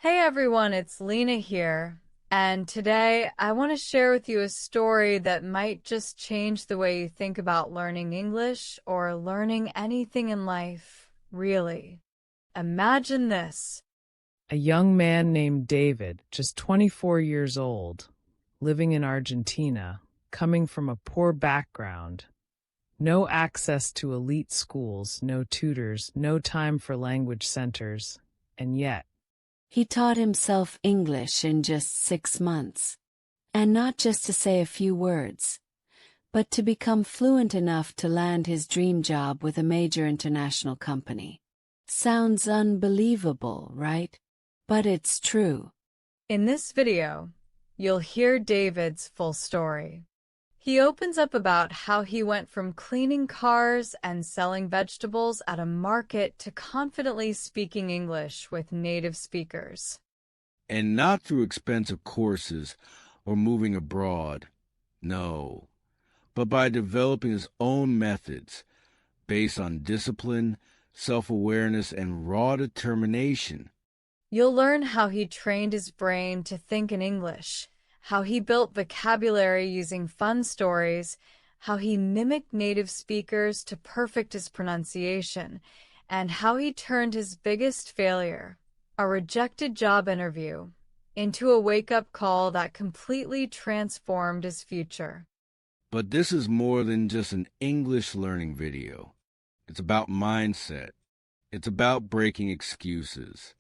Hey everyone, it's Lena here, and today I want to share with you a story that might just change the way you think about learning English or learning anything in life, really. Imagine this. A young man named David, just 24 years old, living in Argentina, coming from a poor background. No access to elite schools, no tutors, no time for language centers, and yet, He taught himself English in just 6 months. And not just to say a few words, but to become fluent enough to land his dream job with a major international company. Sounds unbelievable, right? But it's true. In this video, you'll hear David's full story. He opens up about how he went from cleaning cars and selling vegetables at a market to confidently speaking English with native speakers. And not through expensive courses or moving abroad. No, but by developing his own methods based on discipline, self-awareness, and raw determination. You'll learn how he trained his brain to think in English, how he built vocabulary using fun stories, how he mimicked native speakers to perfect his pronunciation, and how he turned his biggest failure, a rejected job interview, into a wake-up call that completely transformed his future. But this is more than just an English learning video. It's about mindset. It's about breaking excuses.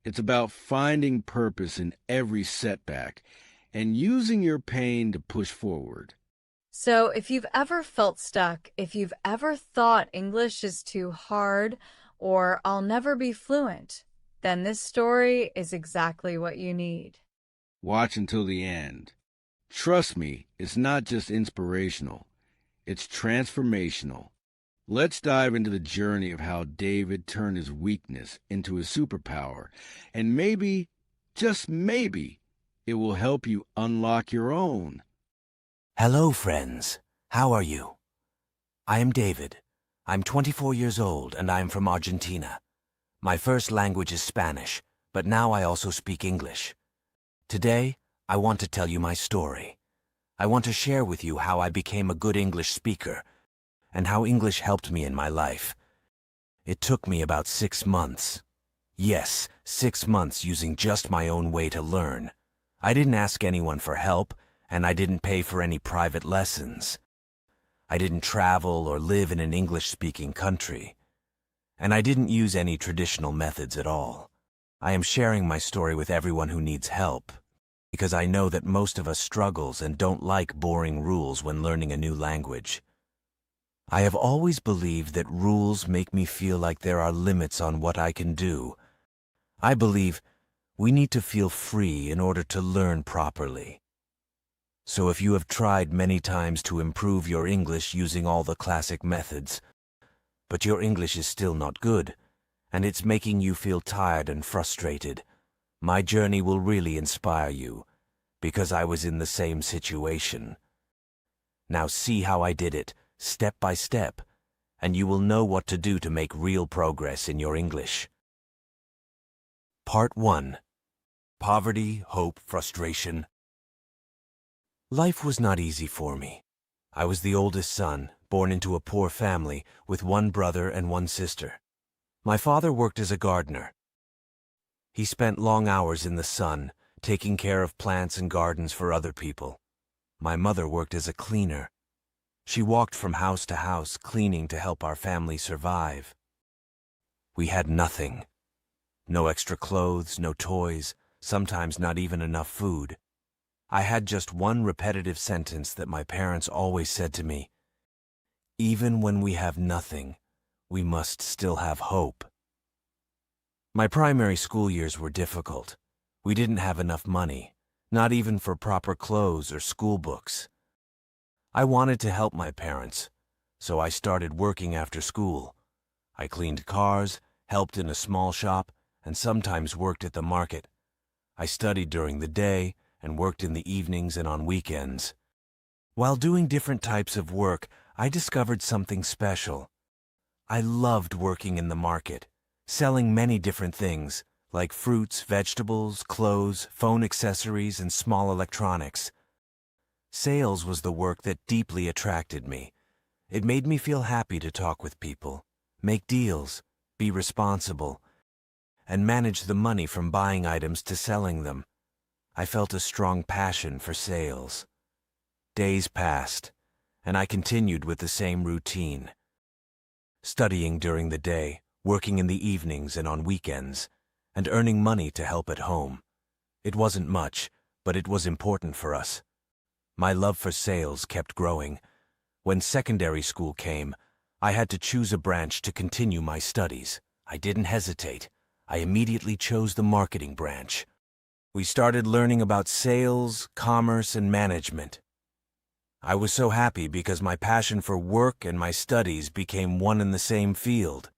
It's about finding purpose in every setback and using your pain to push forward. So if you've ever felt stuck, if you've ever thought English is too hard or I'll never be fluent, then this story is exactly what you need. Watch until the end. Trust me, it's not just inspirational. It's transformational. Let's dive into the journey of how David turned his weakness into his superpower, and maybe, just maybe, it will help you unlock your own. Hello, friends. How are you? I am David. I'm 24 years old and I'm from Argentina. My first language is Spanish, but now I also speak English. Today, I want to tell you my story. I want to share with you how I became a good English speaker and how English helped me in my life. It took me about 6 months. Yes, 6 months using just my own way to learn. I didn't ask anyone for help, and I didn't pay for any private lessons. I didn't travel or live in an English-speaking country. And I didn't use any traditional methods at all. I am sharing my story with everyone who needs help, because I know that most of us struggles and don't like boring rules when learning a new language. I have always believed that rules make me feel like there are limits on what I can do. I believe we need to feel free in order to learn properly. So if you have tried many times to improve your English using all the classic methods, but your English is still not good, and it's making you feel tired and frustrated, my journey will really inspire you, because I was in the same situation. Now see how I did it, step by step, and you will know what to do to make real progress in your English. Part 1. Poverty, Hope, Frustration. Life was not easy for me. I was the oldest son, born into a poor family, with one brother and one sister. My father worked as a gardener. He spent long hours in the sun, taking care of plants and gardens for other people. My mother worked as a cleaner. She walked from house to house, cleaning to help our family survive. We had nothing. No extra clothes, no toys, sometimes not even enough food. I had just one repetitive sentence that my parents always said to me: even when we have nothing, we must still have hope. My primary school years were difficult. We didn't have enough money, not even for proper clothes or school books. I wanted to help my parents, so I started working after school. I cleaned cars, helped in a small shop, and sometimes worked at the market. I studied during the day and worked in the evenings and on weekends. While doing different types of work, I discovered something special. I loved working in the market, selling many different things, like fruits, vegetables, clothes, phone accessories, and small electronics. Sales was the work that deeply attracted me. It made me feel happy to talk with people, make deals, be responsible, and manage the money from buying items to selling them. I felt a strong passion for sales. Days passed, and I continued with the same routine. Studying during the day, working in the evenings and on weekends, and earning money to help at home. It wasn't much, but it was important for us. My love for sales kept growing. When secondary school came, I had to choose a branch to continue my studies. I didn't hesitate. I immediately chose the marketing branch. We started learning about sales, commerce, and management. I was so happy because my passion for work and my studies became one in the same field.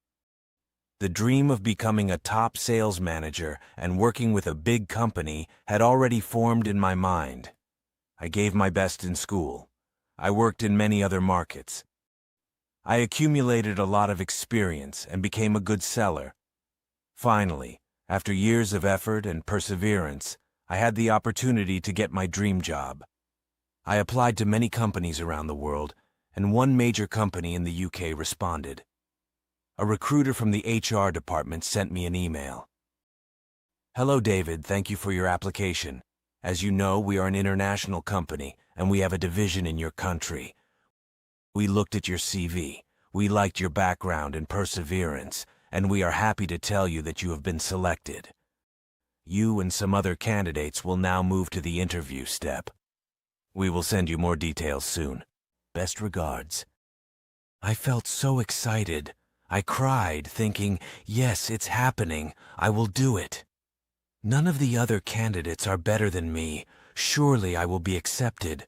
The dream of becoming a top sales manager and working with a big company had already formed in my mind. I gave my best in school. I worked in many other markets. I accumulated a lot of experience and became a good seller. Finally, after years of effort and perseverance, I had the opportunity to get my dream job. I applied to many companies around the world, and one major company in the UK responded. A recruiter from the HR department sent me an email. "Hello, David. Thank you for your application. As you know, we are an international company, and we have a division in your country. We looked at your CV. We liked your background and perseverance, and we are happy to tell you that you have been selected. You and some other candidates will now move to the interview step. We will send you more details soon. Best regards." I felt so excited. I cried, thinking, yes, it's happening. I will do it. None of the other candidates are better than me. Surely I will be accepted.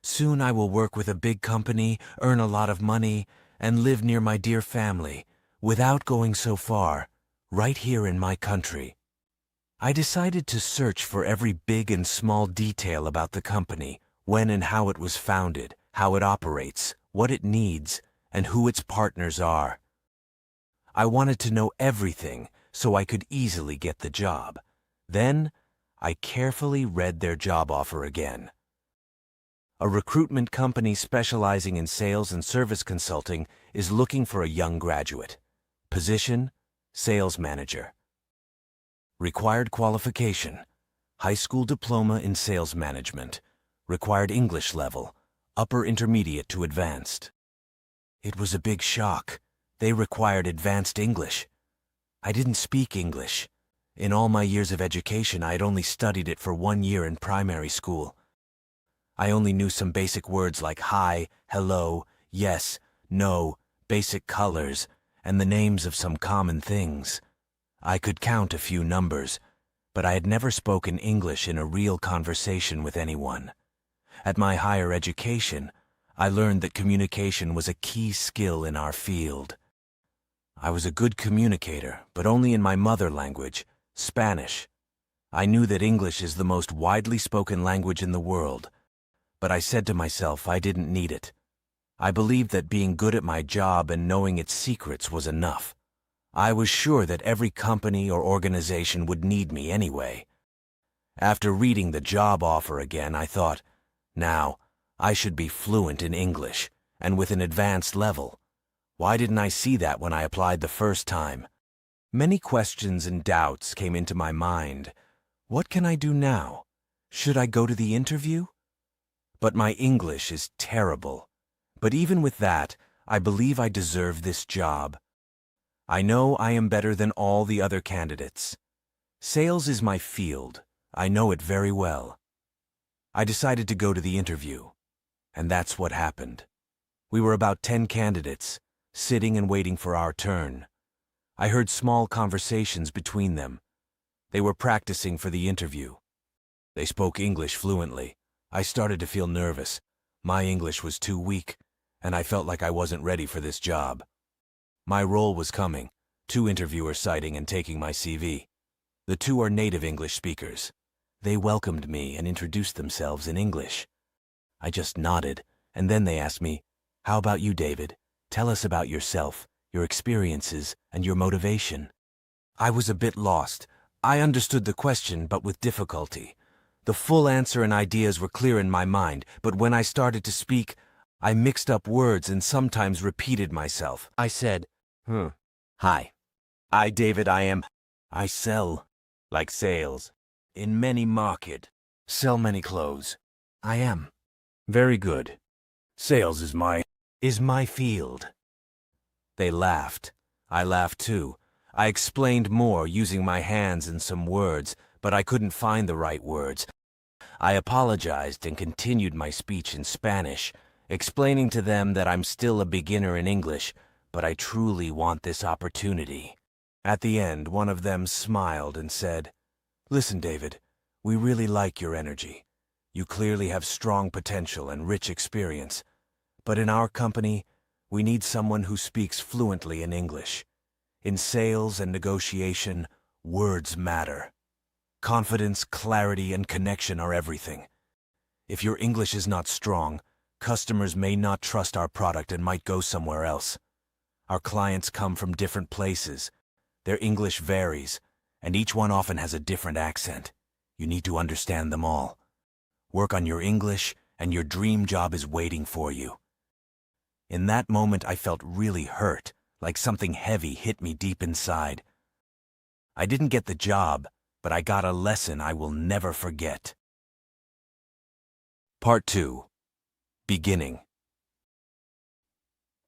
Soon I will work with a big company, earn a lot of money, and live near my dear family, without going so far, right here in my country. I decided to search for every big and small detail about the company, when and how it was founded, how it operates, what it needs, and who its partners are. I wanted to know everything so I could easily get the job. Then, I carefully read their job offer again. A recruitment company specializing in sales and service consulting is looking for a young graduate. Position: sales manager. Required qualification: high school diploma in sales management. Required English level, upper intermediate to advanced. It was a big shock. They required advanced English. I didn't speak English. In all my years of education, I had only studied it for 1 year in primary school. I only knew some basic words like hi, hello, yes, no, basic colors, and the names of some common things. I could count a few numbers, but I had never spoken English in a real conversation with anyone. At my higher education, I learned that communication was a key skill in our field. I was a good communicator, but only in my mother language, Spanish. I knew that English is the most widely spoken language in the world, but I said to myself I didn't need it. I believed that being good at my job and knowing its secrets was enough. I was sure that every company or organization would need me anyway. After reading the job offer again, I thought, now, I should be fluent in English, and with an advanced level. Why didn't I see that when I applied the first time? Many questions and doubts came into my mind. What can I do now? Should I go to the interview? But my English is terrible. But even with that, I believe I deserve this job. I know I am better than all the other candidates. Sales is my field. I know it very well. I decided to go to the interview. And that's what happened. We were about 10 candidates, sitting and waiting for our turn. I heard small conversations between them. They were practicing for the interview. They spoke English fluently. I started to feel nervous. My English was too weak, and I felt like I wasn't ready for this job. My role was coming, 2 interviewers citing and taking my CV. The 2 are native English speakers. They welcomed me and introduced themselves in English. I just nodded, and then they asked me, "How about you, David? Tell us about yourself, your experiences, and your motivation." I was a bit lost, I understood the question, but with difficulty. The full answer and ideas were clear in my mind, but when I started to speak, I mixed up words and sometimes repeated myself. I said, Hi. David, I sell, like sales, in many market, sell many clothes. I am. Very good. Sales is my field. They laughed. I laughed too. I explained more using my hands and some words, but I couldn't find the right words. I apologized and continued my speech in Spanish, explaining to them that I'm still a beginner in English, but I truly want this opportunity. At the end, one of them smiled and said, Listen, David, we really like your energy. You clearly have strong potential and rich experience. But in our company, we need someone who speaks fluently in English. In sales and negotiation, words matter. Confidence, clarity, and connection are everything. If your English is not strong, customers may not trust our product and might go somewhere else. Our clients come from different places. Their English varies, and each one often has a different accent. You need to understand them all. Work on your English, and your dream job is waiting for you. In that moment, I felt really hurt, like something heavy hit me deep inside. I didn't get the job, but I got a lesson I will never forget. Part 2. Beginning.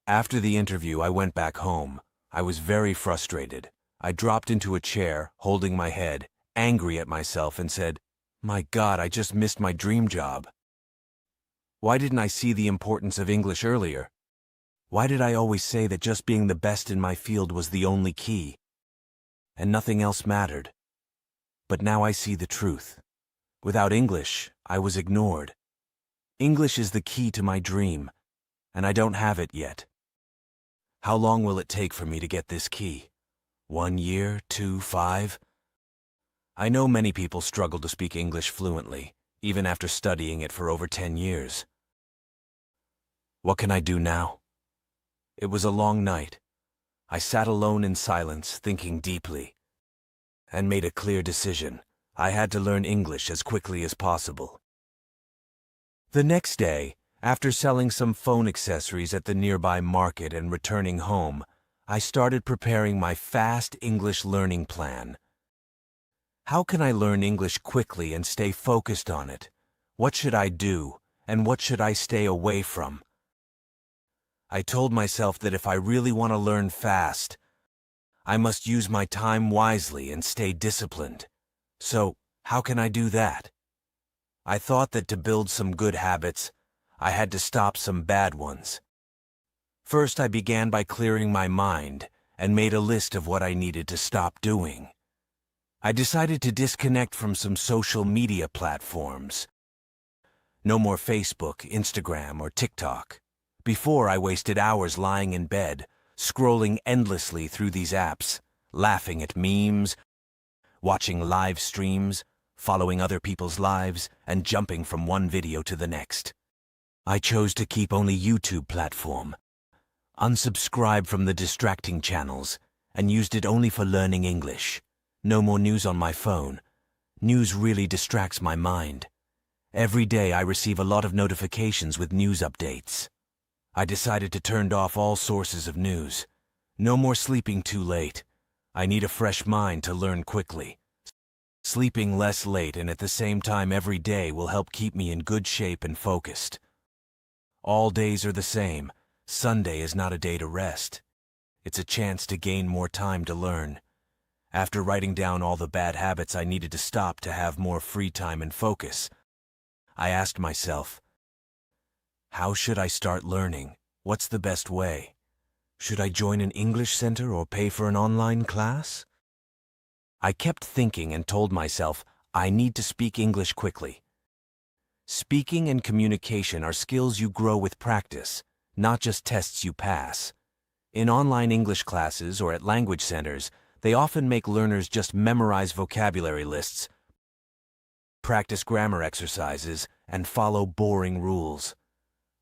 After the interview, I went back home. I was very frustrated. I dropped into a chair, holding my head, angry at myself, and said, My God, I just missed my dream job. Why didn't I see the importance of English earlier? Why did I always say that just being the best in my field was the only key, and nothing else mattered? But now I see the truth. Without English, I was ignored. English is the key to my dream, and I don't have it yet. How long will it take for me to get this key? 1 year, 2, 5? I know many people struggle to speak English fluently, even after studying it for over 10 years. What can I do now? It was a long night. I sat alone in silence, thinking deeply, and made a clear decision. I had to learn English as quickly as possible. The next day, after selling some phone accessories at the nearby market and returning home, I started preparing my fast English learning plan. How can I learn English quickly and stay focused on it? What should I do, and what should I stay away from? I told myself that if I really want to learn fast, I must use my time wisely and stay disciplined. So, how can I do that? I thought that to build some good habits, I had to stop some bad ones. First, I began by clearing my mind and made a list of what I needed to stop doing. I decided to disconnect from some social media platforms. No more Facebook, Instagram, or TikTok. Before, I wasted hours lying in bed, scrolling endlessly through these apps, laughing at memes, watching live streams, following other people's lives, and jumping from one video to the next. I chose to keep only YouTube platform, unsubscribed from the distracting channels, and used it only for learning English. No more news on my phone. News really distracts my mind. Every day I receive a lot of notifications with news updates. I decided to turn off all sources of news. No more sleeping too late. I need a fresh mind to learn quickly. Sleeping less late and at the same time every day will help keep me in good shape and focused. All days are the same. Sunday is not a day to rest. It's a chance to gain more time to learn. After writing down all the bad habits I needed to stop to have more free time and focus, I asked myself, how should I start learning? What's the best way? Should I join an English center or pay for an online class? I kept thinking and told myself, I need to speak English quickly. Speaking and communication are skills you grow with practice, not just tests you pass. In online English classes or at language centers, they often make learners just memorize vocabulary lists, practice grammar exercises, and follow boring rules.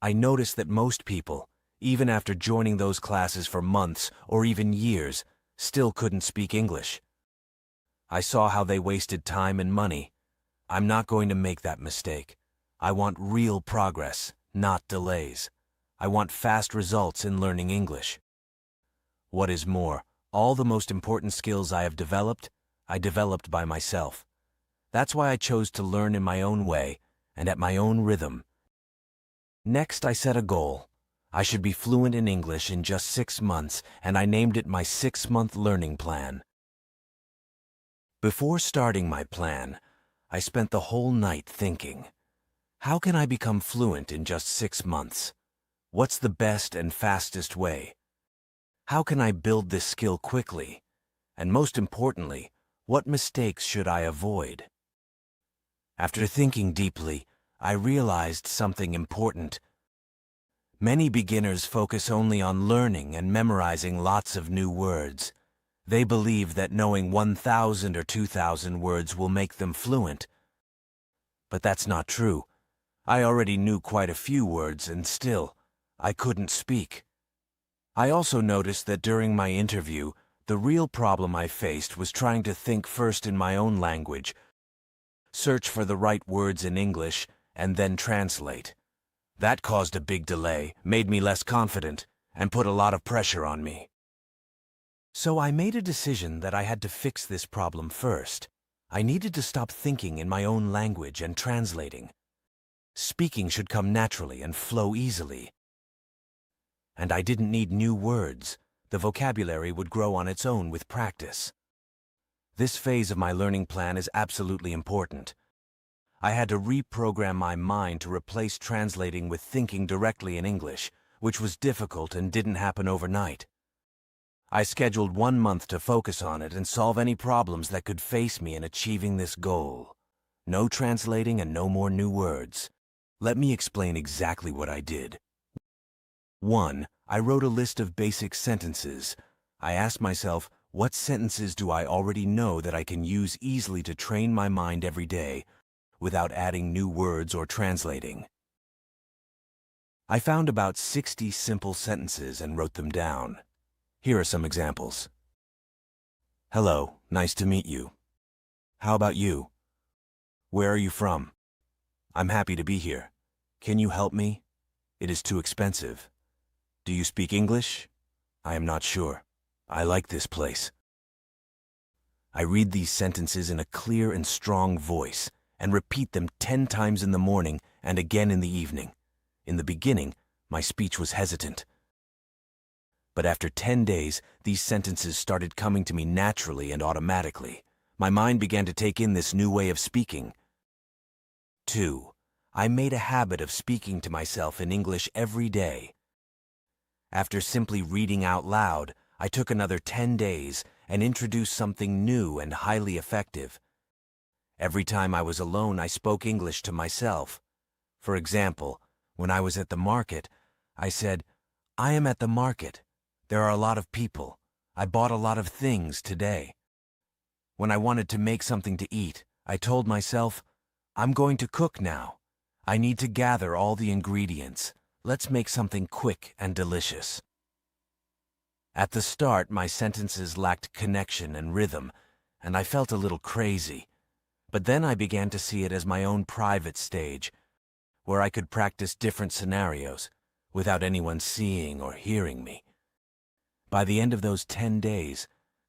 I noticed that most people, even after joining those classes for months or even years, still couldn't speak English. I saw how they wasted time and money. I'm not going to make that mistake. I want real progress, not delays. I want fast results in learning English. What is more, all the most important skills I developed by myself. That's why I chose to learn in my own way and at my own rhythm. Next, I set a goal. I should be fluent in English in just 6 months, and I named it my 6-month learning plan. Before starting my plan, I spent the whole night thinking, how can I become fluent in just 6 months? What's the best and fastest way? How can I build this skill quickly? And most importantly, what mistakes should I avoid? After thinking deeply, I realized something important. Many beginners focus only on learning and memorizing lots of new words. They believe that knowing 1,000 or 2,000 words will make them fluent. But that's not true. I already knew quite a few words, and still, I couldn't speak. I also noticed that during my interview, the real problem I faced was trying to think first in my own language, search for the right words in English, and then translate. That caused a big delay, made me less confident, and put a lot of pressure on me. So I made a decision that I had to fix this problem first. I needed to stop thinking in my own language and translating. Speaking should come naturally and flow easily. And I didn't need new words. The vocabulary would grow on its own with practice. This phase of my learning plan is absolutely important. I had to reprogram my mind to replace translating with thinking directly in English, which was difficult and didn't happen overnight. I scheduled 1 month to focus on it and solve any problems that could face me in achieving this goal. No translating and no more new words. Let me explain exactly what I did. 1. I wrote a list of basic sentences. I asked myself, what sentences do I already know that I can use easily to train my mind every day without adding new words or translating? I found about 60 simple sentences and wrote them down. Here are some examples. Hello, nice to meet you. How about you? Where are you from? I'm happy to be here. Can you help me? It is too expensive. Do you speak English? I am not sure. I like this place. I read these sentences in a clear and strong voice and repeat them 10 times in the morning and again in the evening. In the beginning, my speech was hesitant. But after 10 days, these sentences started coming to me naturally and automatically. My mind began to take in this new way of speaking. 2. I made a habit of speaking to myself in English every day. After simply reading out loud, I took another 10 days and introduced something new and highly effective. Every time I was alone, I spoke English to myself. For example, when I was at the market, I said, I am at the market. There are a lot of people. I bought a lot of things today. When I wanted to make something to eat, I told myself, I'm going to cook now. I need to gather all the ingredients. Let's make something quick and delicious. At the start, my sentences lacked connection and rhythm, and I felt a little crazy. But then I began to see it as my own private stage, where I could practice different scenarios without anyone seeing or hearing me. By the end of those 10 days,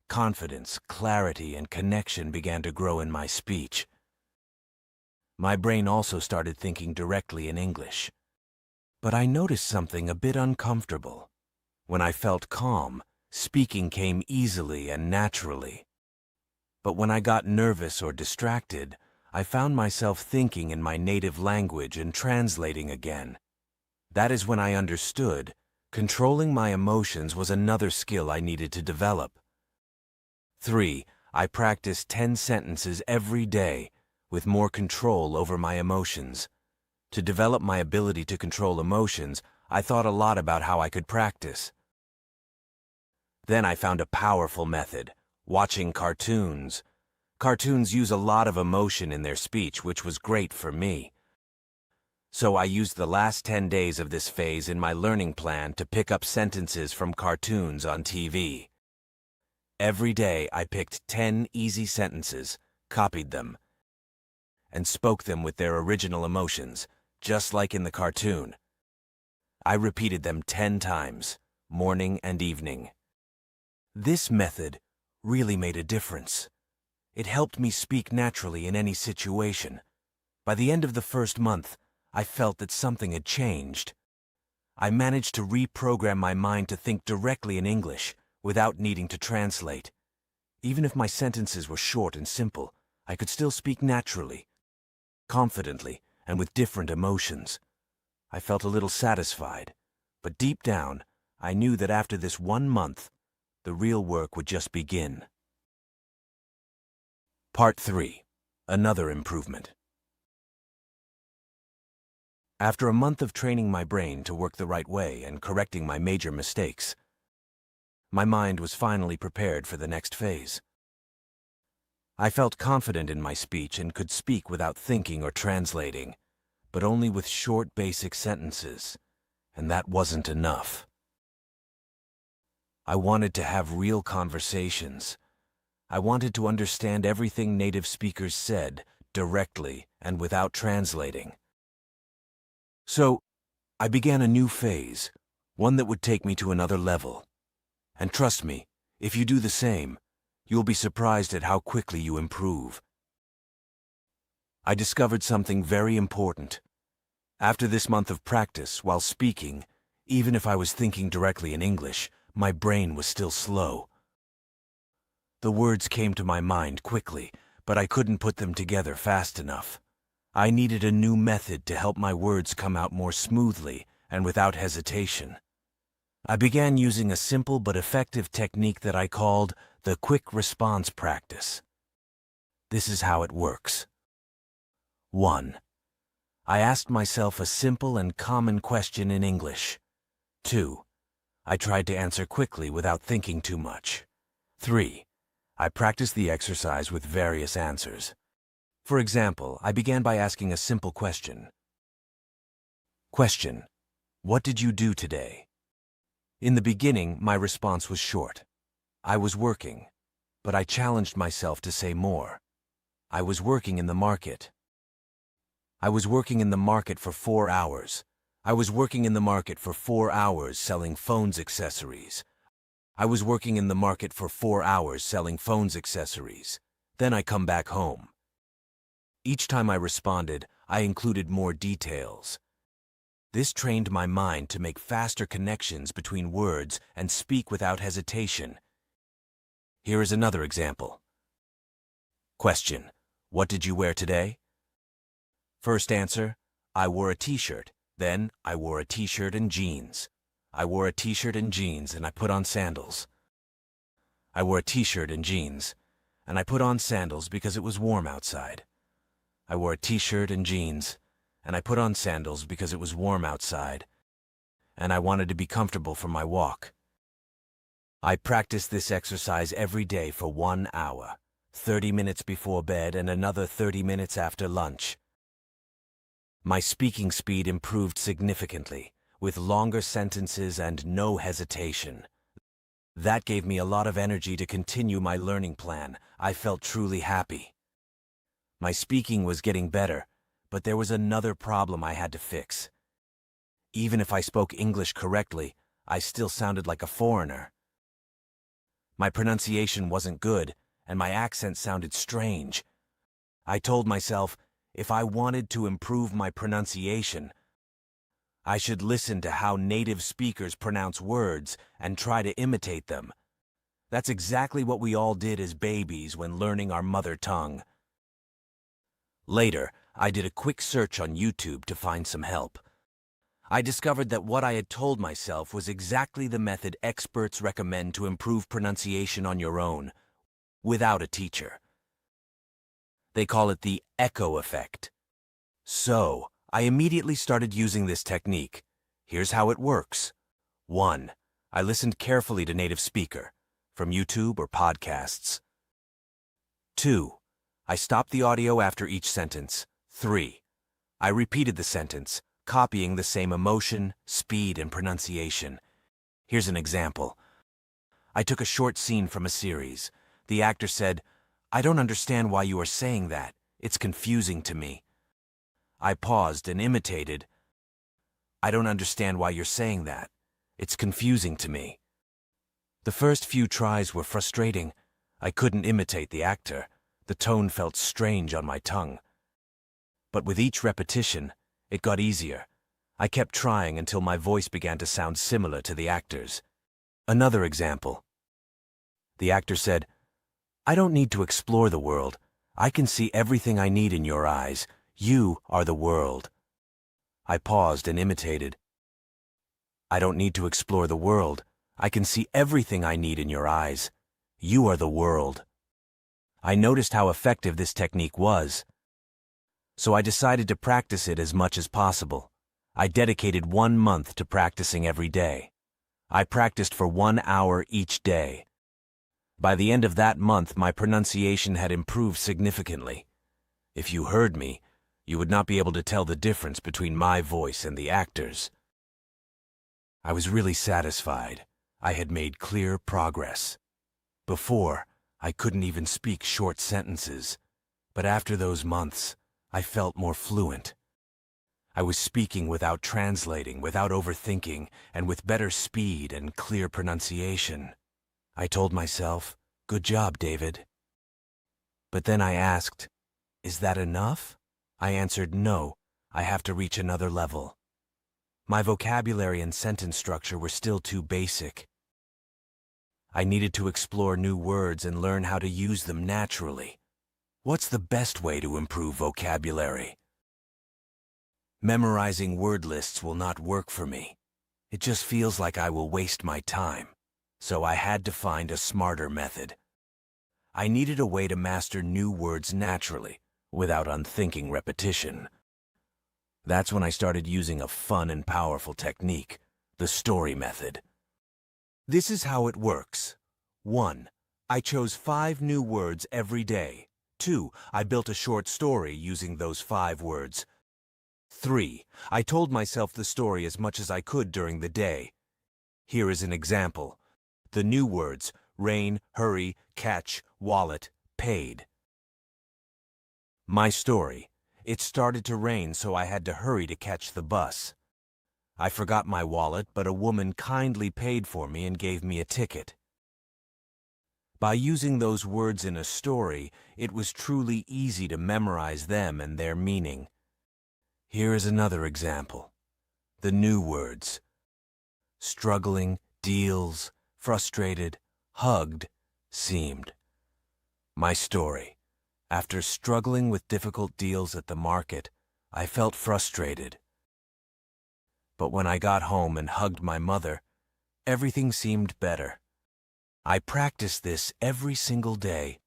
confidence, clarity, and connection began to grow in my speech. My brain also started thinking directly in English. But I noticed something a bit uncomfortable. When I felt calm, speaking came easily and naturally. But when I got nervous or distracted, I found myself thinking in my native language and translating again. That is when I understood controlling my emotions was another skill I needed to develop. 3. I practiced 10 sentences every day with more control over my emotions. To develop my ability to control emotions, I thought a lot about how I could practice. Then I found a powerful method, watching cartoons. Cartoons use a lot of emotion in their speech, which was great for me. So I used the last 10 days of this phase in my learning plan to pick up sentences from cartoons on TV. Every day I picked 10 easy sentences, copied them, and spoke them with their original emotions, just like in the cartoon. I repeated them 10 times, morning and evening. This method really made a difference. It helped me speak naturally in any situation. By the end of the first month, I felt that something had changed. I managed to reprogram my mind to think directly in English without needing to translate. Even if my sentences were short and simple, I could still speak naturally, confidently, and with different emotions. I felt a little satisfied, but deep down, I knew that after this 1 month, the real work would just begin. Part 3. Another improvement. After a month of training my brain to work the right way and correcting my major mistakes, my mind was finally prepared for the next phase. I felt confident in my speech and could speak without thinking or translating, but only with short, basic sentences, and that wasn't enough. I wanted to have real conversations. I wanted to understand everything native speakers said directly and without translating. So, I began a new phase, one that would take me to another level. And trust me, if you do the same, you'll be surprised at how quickly you improve. I discovered something very important. After this month of practice, while speaking, even if I was thinking directly in English, my brain was still slow. The words came to my mind quickly, but I couldn't put them together fast enough. I needed a new method to help my words come out more smoothly and without hesitation. I began using a simple but effective technique that I called the quick response practice. This is how it works. 1. I asked myself a simple and common question in English. 2. I tried to answer quickly without thinking too much. 3. I practiced the exercise with various answers. For example, I began by asking a simple question. Question: what did you do today? In the beginning, my response was short. I was working, but I challenged myself to say more. I was working in the market. I was working in the market for 4 hours. I was working in the market for 4 hours selling phones accessories. I was working in the market for 4 hours selling phones accessories. Then I come back home. Each time I responded, I included more details. This trained my mind to make faster connections between words and speak without hesitation. Here is another example. Question: what did you wear today? First answer: I wore a t-shirt. Then I wore a t-shirt and jeans. I wore a t-shirt and jeans and I put on sandals. I wore a t-shirt and jeans and I put on sandals because it was warm outside. I wore a t-shirt and jeans and I put on sandals because it was warm outside and I wanted to be comfortable for my walk. I practiced this exercise every day for 1 hour, 30 minutes before bed and another 30 minutes after lunch. My speaking speed improved significantly, with longer sentences and no hesitation. That gave me a lot of energy to continue my learning plan. I felt truly happy. My speaking was getting better, but there was another problem I had to fix. Even if I spoke English correctly, I still sounded like a foreigner. My pronunciation wasn't good, and my accent sounded strange. I told myself, if I wanted to improve my pronunciation, I should listen to how native speakers pronounce words and try to imitate them. That's exactly what we all did as babies when learning our mother tongue. Later, I did a quick search on YouTube to find some help. I discovered that what I had told myself was exactly the method experts recommend to improve pronunciation on your own, without a teacher. They call it the echo effect. So, I immediately started using this technique. Here's how it works. 1. I listened carefully to native speaker, from YouTube or podcasts. 2. I stopped the audio after each sentence. 3. I repeated the sentence, copying the same emotion, speed, and pronunciation. Here's an example. I took a short scene from a series. The actor said, "I don't understand why you are saying that. It's confusing to me." I paused and imitated, "I don't understand why you're saying that. It's confusing to me." The first few tries were frustrating. I couldn't imitate the actor. The tone felt strange on my tongue. But with each repetition, it got easier. I kept trying until my voice began to sound similar to the actor's. Another example. The actor said, "I don't need to explore the world. I can see everything I need in your eyes. You are the world." I paused and imitated, "I don't need to explore the world. I can see everything I need in your eyes. You are the world." I noticed how effective this technique was, so I decided to practice it as much as possible. I dedicated 1 month to practicing every day. I practiced for 1 hour each day. By the end of that month, my pronunciation had improved significantly. If you heard me, you would not be able to tell the difference between my voice and the actor's. I was really satisfied. I had made clear progress. Before, I couldn't even speak short sentences, but after those months, I felt more fluent. I was speaking without translating, without overthinking, and with better speed and clear pronunciation. I told myself, "Good job, David." But then I asked, "Is that enough?" I answered, "No, I have to reach another level." My vocabulary and sentence structure were still too basic. I needed to explore new words and learn how to use them naturally. What's the best way to improve vocabulary? Memorizing word lists will not work for me. It just feels like I will waste my time. So I had to find a smarter method. I needed a way to master new words naturally, without unthinking repetition. That's when I started using a fun and powerful technique, the story method. This is how it works. 1. I chose 5 new words every day. 2. I built a short story using those 5 words. 3. I told myself the story as much as I could during the day. Here is an example. The new words: rain, hurry, catch, wallet, paid. My story. It started to rain, so I had to hurry to catch the bus. I forgot my wallet, but a woman kindly paid for me and gave me a ticket. By using those words in a story, it was truly easy to memorize them and their meaning. Here is another example. The new words: struggling, deals, frustrated, hugged, seemed. My story. After struggling with difficult deals at the market, I felt frustrated. But when I got home and hugged my mother, everything seemed better. I practiced this every single day.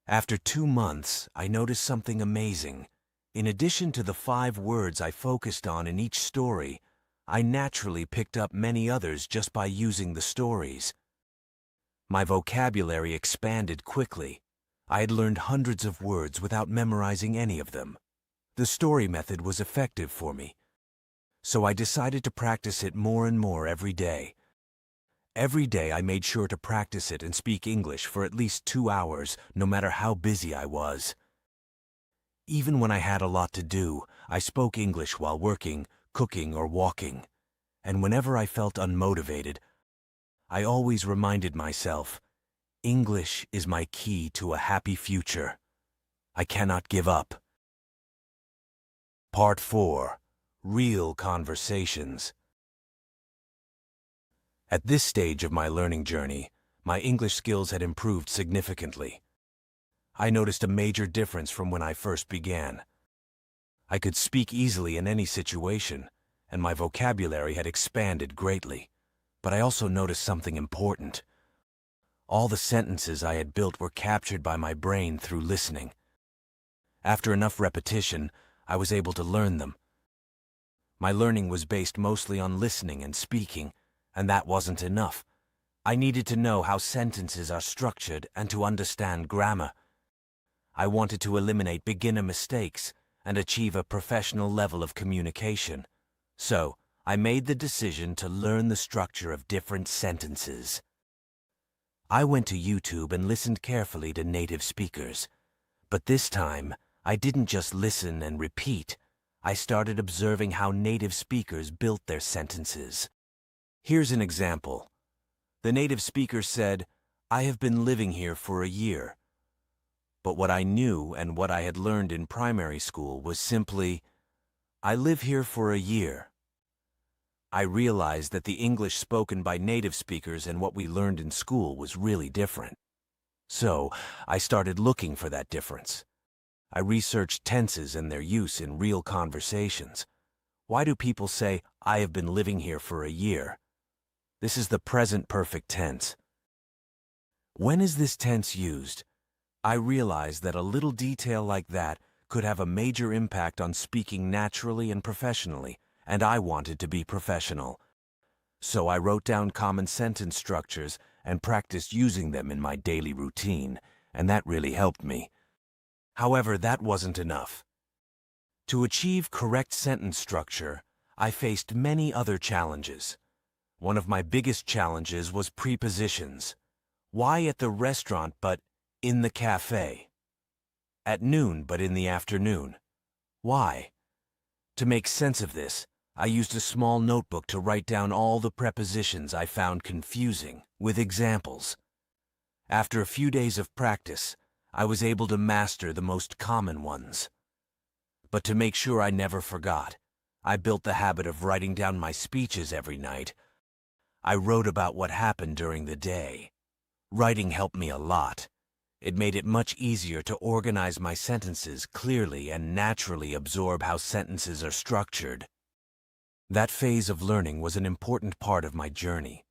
After 2 months, I noticed something amazing. In addition to the 5 words I focused on in each story, I naturally picked up many others just by using the stories. My vocabulary expanded quickly. I had learned hundreds of words without memorizing any of them. The story method was effective for me, so I decided to practice it more and more every day. Every day I made sure to practice it and speak English for at least 2 hours, no matter how busy I was. Even when I had a lot to do, I spoke English while working, cooking, or walking. And whenever I felt unmotivated, I always reminded myself, English is my key to a happy future. I cannot give up. Part 4. Real Conversations. At this stage of my learning journey, my English skills had improved significantly. I noticed a major difference from when I first began. I could speak easily in any situation, and my vocabulary had expanded greatly. But I also noticed something important. All the sentences I had built were captured by my brain through listening. After enough repetition, I was able to learn them. My learning was based mostly on listening and speaking, and that wasn't enough. I needed to know how sentences are structured and to understand grammar. I wanted to eliminate beginner mistakes and achieve a professional level of communication. So, I made the decision to learn the structure of different sentences. I went to YouTube and listened carefully to native speakers. But this time, I didn't just listen and repeat. I started observing how native speakers built their sentences. Here's an example. The native speaker said, "I have been living here for a year." But what I knew and what I had learned in primary school was simply, "I live here for a year." I realized that the English spoken by native speakers and what we learned in school was really different. So, I started looking for that difference. I researched tenses and their use in real conversations. Why do people say, "I have been living here for a year"? This is the present perfect tense. When is this tense used? I realized that a little detail like that could have a major impact on speaking naturally and professionally, and I wanted to be professional. So I wrote down common sentence structures and practiced using them in my daily routine, and that really helped me. However, that wasn't enough. To achieve correct sentence structure, I faced many other challenges. One of my biggest challenges was prepositions. Why at the restaurant but in the cafe? At noon but in the afternoon? Why? To make sense of this, I used a small notebook to write down all the prepositions I found confusing, with examples. After a few days of practice, I was able to master the most common ones. But to make sure I never forgot, I built the habit of writing down my speeches every night. I wrote about what happened during the day. Writing helped me a lot. It made it much easier to organize my sentences clearly and naturally absorb how sentences are structured. That phase of learning was an important part of my journey.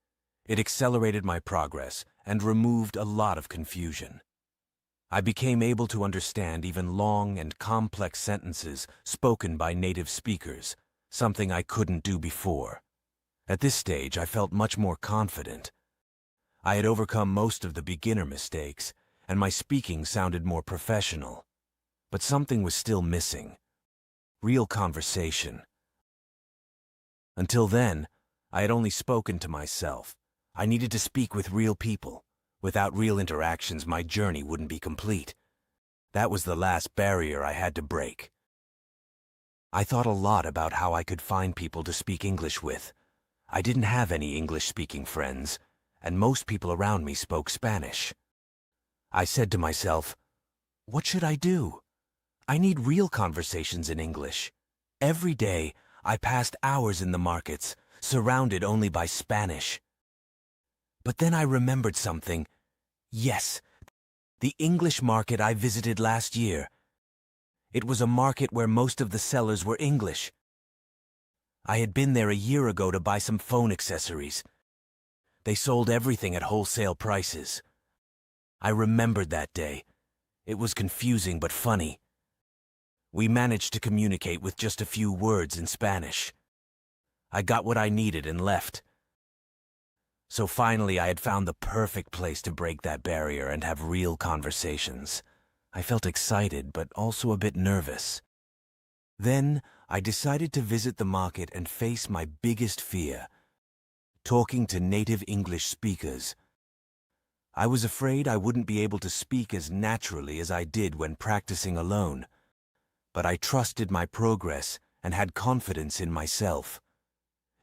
It accelerated my progress and removed a lot of confusion. I became able to understand even long and complex sentences spoken by native speakers, something I couldn't do before. At this stage, I felt much more confident. I had overcome most of the beginner mistakes, and my speaking sounded more professional. But something was still missing. Real conversation. Until then, I had only spoken to myself. I needed to speak with real people. Without real interactions, my journey wouldn't be complete. That was the last barrier I had to break. I thought a lot about how I could find people to speak English with. I didn't have any English-speaking friends, and most people around me spoke Spanish. I said to myself, what should I do? I need real conversations in English. Every day, I passed hours in the markets, surrounded only by Spanish. But then I remembered something. Yes, the English market I visited last year. It was a market where most of the sellers were English. I had been there a year ago to buy some phone accessories. They sold everything at wholesale prices. I remembered that day. It was confusing but funny. We managed to communicate with just a few words in Spanish. I got what I needed and left. So finally I had found the perfect place to break that barrier and have real conversations. I felt excited but also a bit nervous. Then I decided to visit the market and face my biggest fear: talking to native English speakers. I was afraid I wouldn't be able to speak as naturally as I did when practicing alone. But I trusted my progress and had confidence in myself.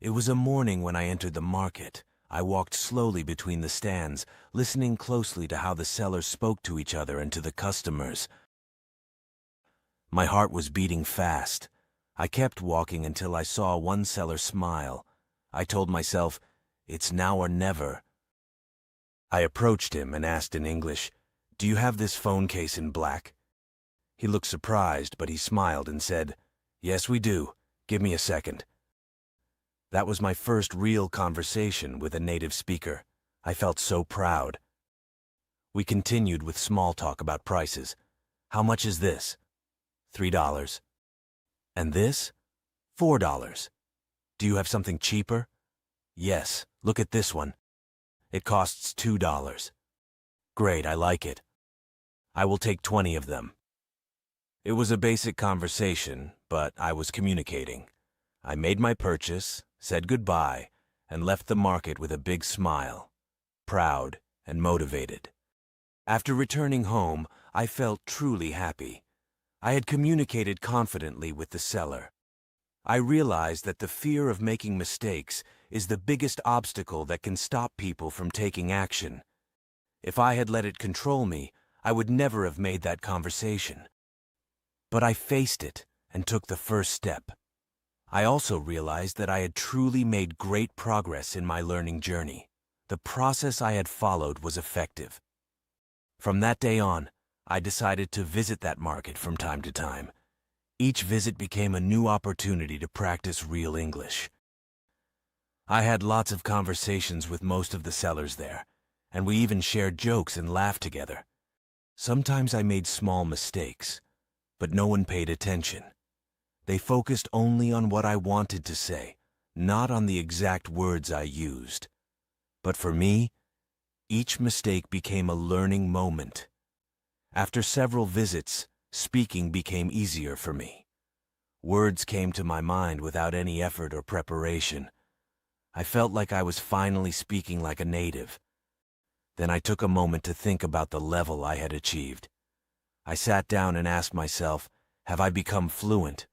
It was a morning when I entered the market. I walked slowly between the stands, listening closely to how the sellers spoke to each other and to the customers. My heart was beating fast. I kept walking until I saw one seller smile. I told myself, it's now or never. I approached him and asked in English, "Do you have this phone case in black?" He looked surprised, but he smiled and said, "Yes, we do. Give me a second." That was my first real conversation with a native speaker. I felt so proud. We continued with small talk about prices. How much is this? $3. And this? $4. Do you have something cheaper? Yes, look at this one. It costs $2. Great, I like it. I will take 20 of them. It was a basic conversation, but I was communicating. I made my purchase, said goodbye, and left the market with a big smile, proud and motivated. After returning home, I felt truly happy. I had communicated confidently with the seller. I realized that the fear of making mistakes is the biggest obstacle that can stop people from taking action. If I had let it control me, I would never have made that conversation. But I faced it and took the first step. I also realized that I had truly made great progress in my learning journey. The process I had followed was effective. From that day on, I decided to visit that market from time to time. Each visit became a new opportunity to practice real English. I had lots of conversations with most of the sellers there, and we even shared jokes and laughed together. Sometimes I made small mistakes, but no one paid attention. They focused only on what I wanted to say, not on the exact words I used. But for me, each mistake became a learning moment. After several visits, speaking became easier for me. Words came to my mind without any effort or preparation. I felt like I was finally speaking like a native. Then I took a moment to think about the level I had achieved. I sat down and asked myself, have I become fluent?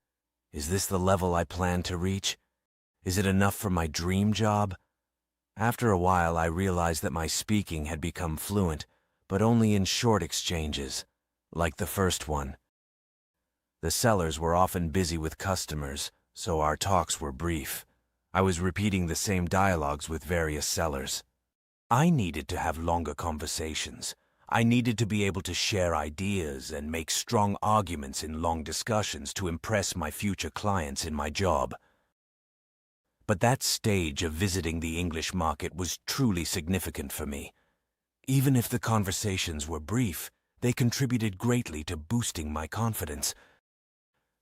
Is this the level I plan to reach? Is it enough for my dream job? After a while, I realized that my speaking had become fluent, but only in short exchanges, like the first one. The sellers were often busy with customers, so our talks were brief. I was repeating the same dialogues with various sellers. I needed to have longer conversations. I needed to be able to share ideas and make strong arguments in long discussions to impress my future clients in my job. But that stage of visiting the English market was truly significant for me. Even if the conversations were brief, they contributed greatly to boosting my confidence.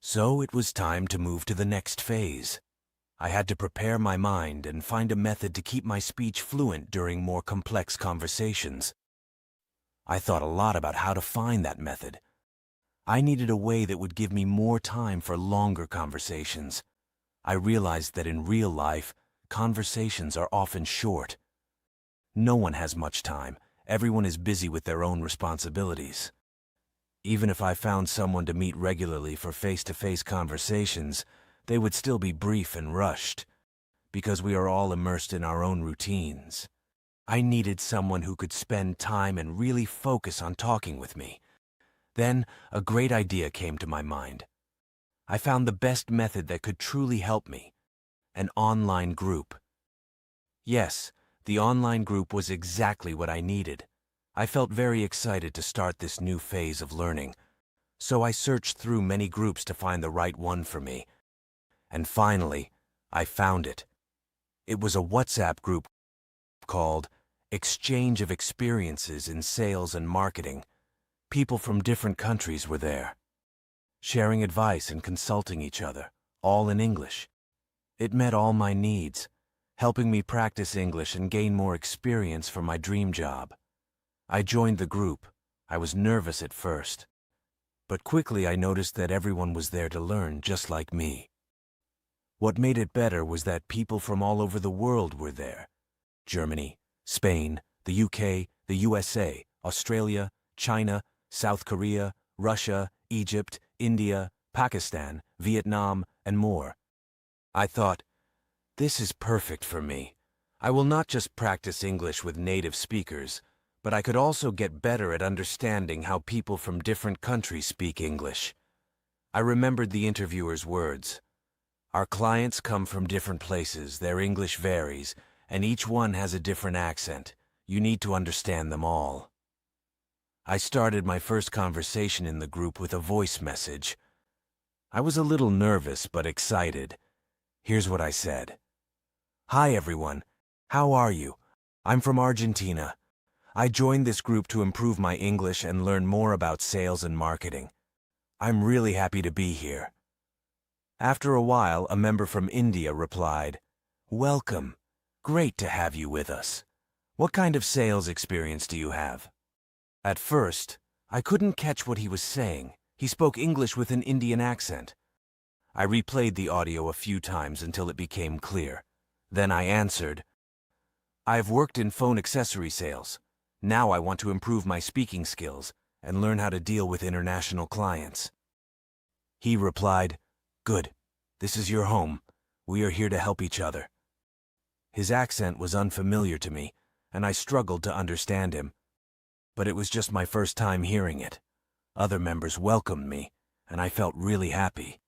So it was time to move to the next phase. I had to prepare my mind and find a method to keep my speech fluent during more complex conversations. I thought a lot about how to find that method. I needed a way that would give me more time for longer conversations. I realized that in real life, conversations are often short. No one has much time. Everyone is busy with their own responsibilities. Even if I found someone to meet regularly for face-to-face conversations, they would still be brief and rushed, because we are all immersed in our own routines. I needed someone who could spend time and really focus on talking with me. Then, a great idea came to my mind. I found the best method that could truly help me: an online group. Yes, the online group was exactly what I needed. I felt very excited to start this new phase of learning, so I searched through many groups to find the right one for me. And finally, I found it. It was a WhatsApp group called Exchange of Experiences in Sales and Marketing. People from different countries were there, sharing advice and consulting each other, all in English. It met all my needs, helping me practice English and gain more experience for my dream job. I joined the group. I was nervous at first, but quickly I noticed that everyone was there to learn just like me. What made it better was that people from all over the world were there: Germany, Spain, the UK, the USA, Australia, China, South Korea, Russia, Egypt, India, Pakistan, Vietnam, and more. I thought, this is perfect for me. I will not just practice English with native speakers, but I could also get better at understanding how people from different countries speak English. I remembered the interviewer's words. Our clients come from different places, their English varies, and each one has a different accent. You need to understand them all. I started my first conversation in the group with a voice message. I was a little nervous but excited. Here's what I said. Hi everyone, how are you? I'm from Argentina. I joined this group to improve my English and learn more about sales and marketing. I'm really happy to be here. After a while, a member from India replied, Welcome. Great to have you with us. What kind of sales experience do you have? At first, I couldn't catch what he was saying. He spoke English with an Indian accent. I replayed the audio a few times until it became clear. Then I answered, I've worked in phone accessory sales. Now I want to improve my speaking skills and learn how to deal with international clients." He replied, "Good. This is your home. We are here to help each other." His accent was unfamiliar to me, and I struggled to understand him. But it was just my first time hearing it. Other members welcomed me, and I felt really happy.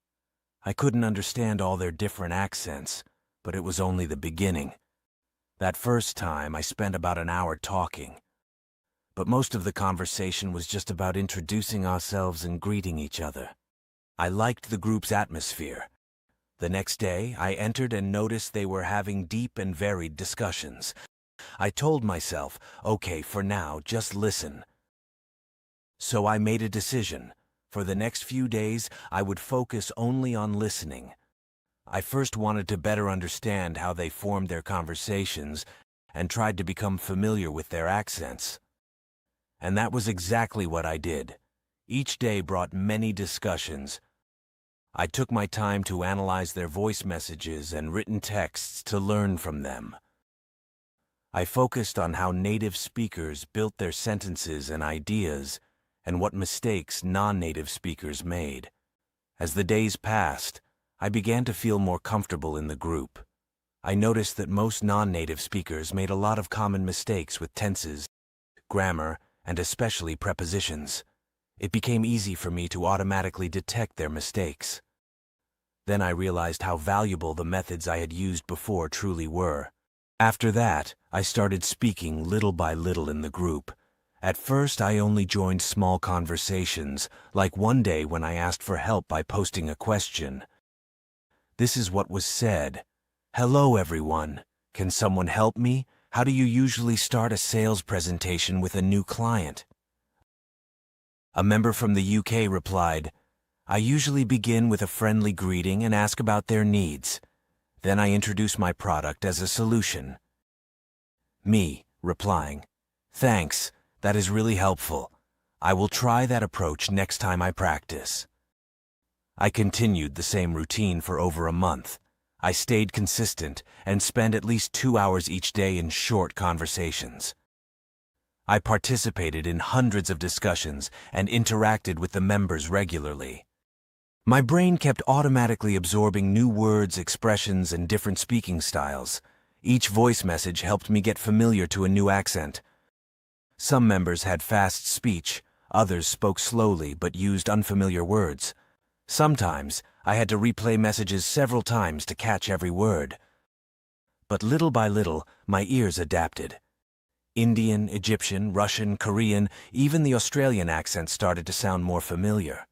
I couldn't understand all their different accents, but it was only the beginning. That first time, I spent about an hour talking. But most of the conversation was just about introducing ourselves and greeting each other. I liked the group's atmosphere. The next day, I entered and noticed they were having deep and varied discussions. I told myself, okay, for now, just listen. So I made a decision. For the next few days, I would focus only on listening. I first wanted to better understand how they formed their conversations and tried to become familiar with their accents. And that was exactly what I did. Each day brought many discussions. I took my time to analyze their voice messages and written texts to learn from them. I focused on how native speakers built their sentences and ideas, and what mistakes non-native speakers made. As the days passed, I began to feel more comfortable in the group. I noticed that most non-native speakers made a lot of common mistakes with tenses, grammar, and especially prepositions. It became easy for me to automatically detect their mistakes. Then I realized how valuable the methods I had used before truly were. After that, I started speaking little by little in the group. At first, I only joined small conversations, like one day when I asked for help by posting a question. This is what was said. "Hello, everyone. Can someone help me? How do you usually start a sales presentation with a new client?" A member from the UK replied, "I usually begin with a friendly greeting and ask about their needs. Then I introduce my product as a solution." Me, replying, "Thanks, that is really helpful. I will try that approach next time I practice." I continued the same routine for over a month. I stayed consistent and spent at least 2 hours each day in short conversations. I participated in hundreds of discussions and interacted with the members regularly. My brain kept automatically absorbing new words, expressions, and different speaking styles. Each voice message helped me get familiar to a new accent. Some members had fast speech, others spoke slowly but used unfamiliar words. Sometimes I had to replay messages several times to catch every word. But little by little, my ears adapted. Indian, Egyptian, Russian, Korean, even the Australian accents started to sound more familiar.